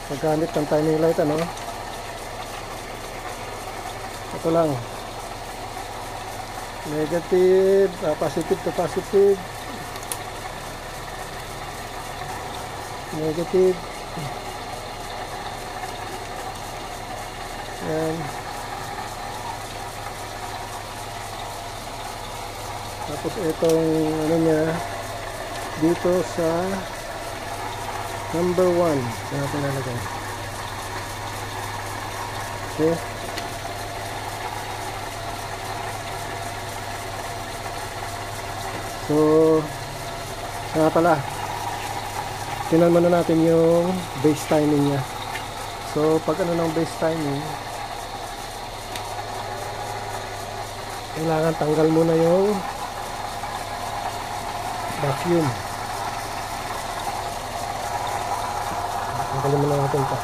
paggamit ng timing light, ano, ito lang, negative, positive to positive, negative, yan. Tapos itong ano niya dito sa number 1 na natin nalagay. Okay. So nga pala, tingnan muna natin yung base timing nya. So pag ano ng base timing, kailangan tanggal muna yung vacuum. Tanggalin muna natin ito.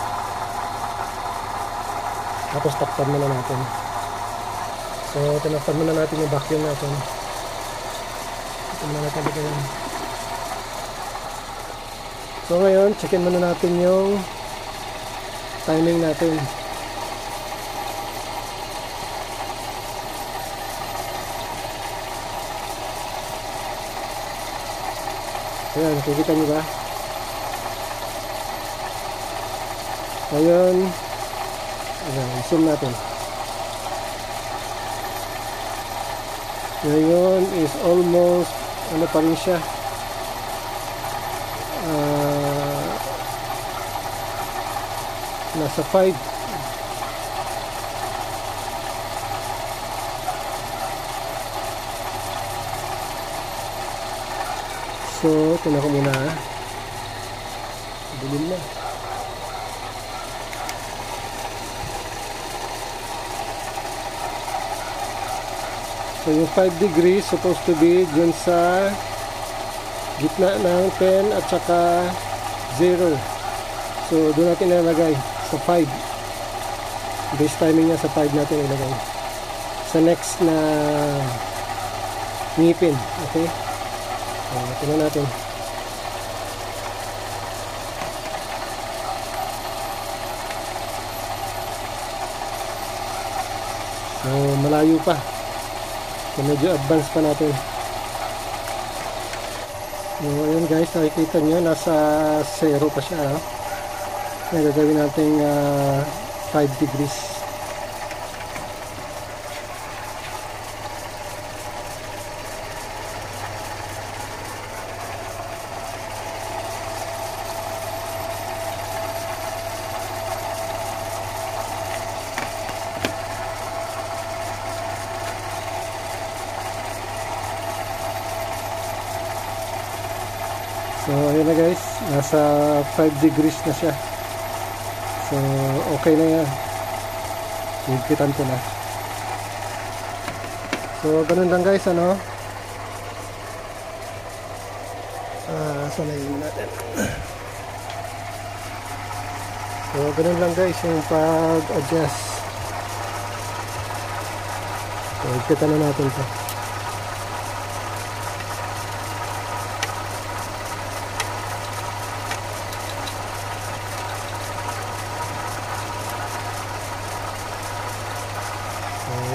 Tapos takpan muna natin. So tinakpan muna natin yung vacuum natin. Ito muna natin bigyan. So ngayon, checkin muna natin yung timing natin. Ayan, nakikita nyo ba? Ngayon, ayan, zoom natin. Ngayon is almost, ano pa rin siya? Nasa 5. So, ito na ko muna. Dilim na. So, yung 5 degrees supposed to be dyan sa gitna ng 10 at saka 0. So, doon natin nalagay sa 5. Base timing niya sa 5 natin ilagay. Sa next na ngipin. Okay? Tingnan natin. So, malayo pa. So, medyo advance pa natin. So, ayun guys, nakikita nyo, nasa 0 pa siya. Ngayon, gagawin natin 5 degrees. So ayun na guys, nasa 5 degrees na siya. So okay na yan. Higpitan ko na. So ganun lang guys, ano. Sanayin natin. So ganun lang guys yung pag-adjust. So higpitan na natin ito.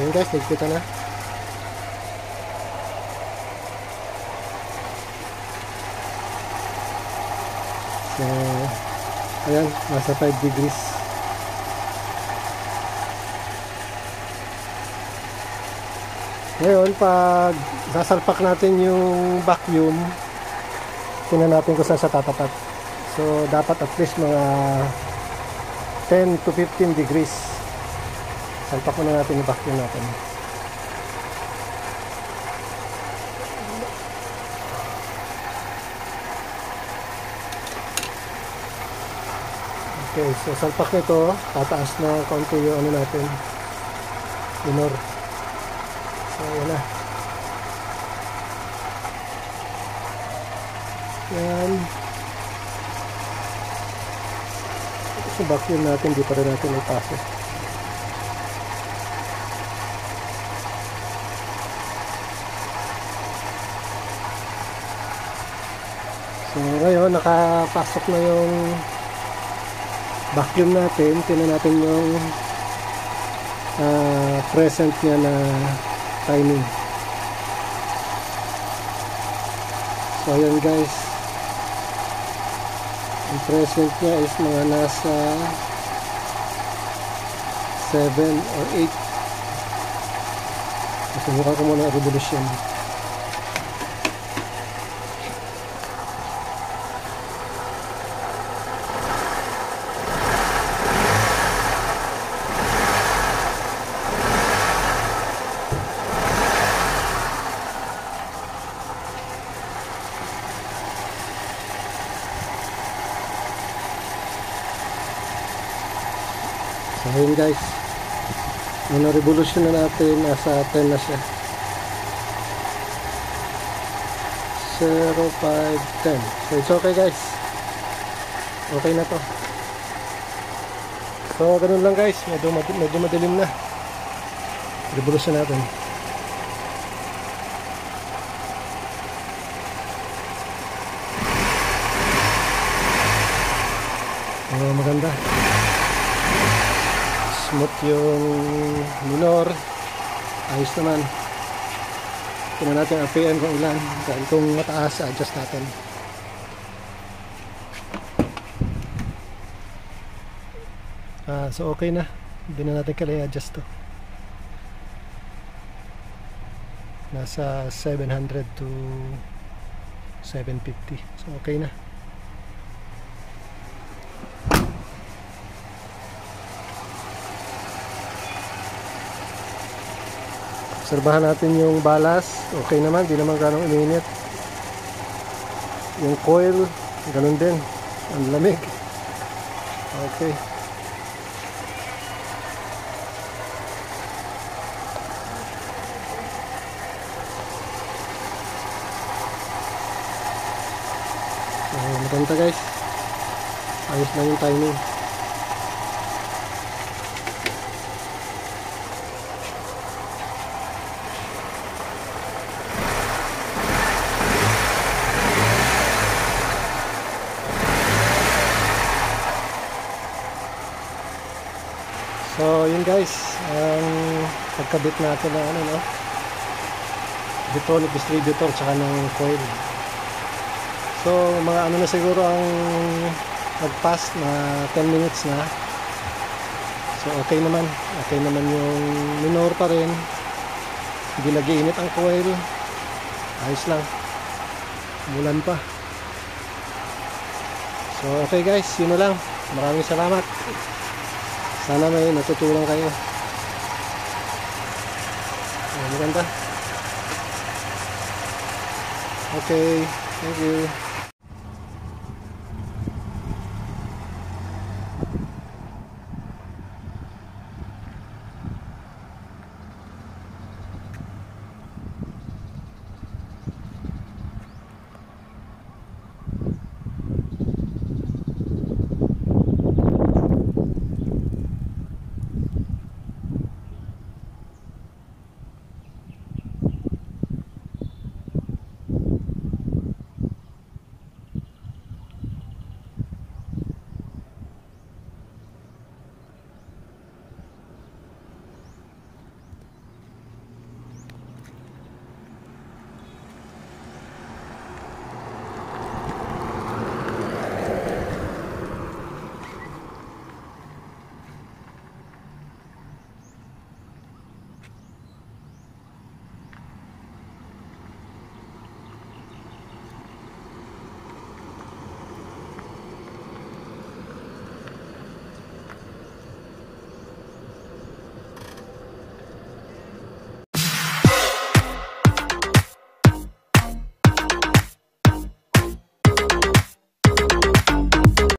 Ayan guys, nagkita na. So, ayan, nasa 5 degrees. Ngayon, pag sasalpak natin yung vacuum, tingnan natin kung saan siya tatapat. So, dapat at least mga 10 to 15 degrees. Salpak muna natin yung vacuum natin. Okay, so salpak nito, tataas na konti yung ano natin, minor. So, yan na. Yan. Ito sa vacuum natin, di pa rin natin ipasok. So ngayon nakapasok na yung vacuum natin, tingnan natin yung present niya na timing. So ayan guys, ang present niya is mga nasa 7 or 8. Subukan ko muna ang revolution. So ayun guys, nung na-revolution na natin, nasa 10 na siya. 0, 5, 10. So it's okay guys, okay na to. So ganun lang guys, medyo madilim na. Revolution natin. Oh, maganda. Smooth yung minor. Ayos naman. Tingnan natin ang RPM kung ilan. Dahil kung mataas, adjust natin. So okay na. Hindi na natin kailangan adjust to. Nasa 700 to 750. So okay na. Obserbahan natin yung balas. Okay naman, di naman ganong uminit. Yung coil, ganun din. Ang lamig. Okay. So, maganda guys. Ayos na yung timing. So yun guys, ang pagkabit natin ng ano, no? Electronic distributor tsaka ng coil. So mga ano na siguro ang nag-pass na 10 minutes na. So okay naman yung minor pa rin. Hindi nag-iinit ang coil. Ayos lang. Umulan pa. So okay guys, yun na lang. Maraming salamat. Sana may natutulong kayo. Maganda. Okay, thank you.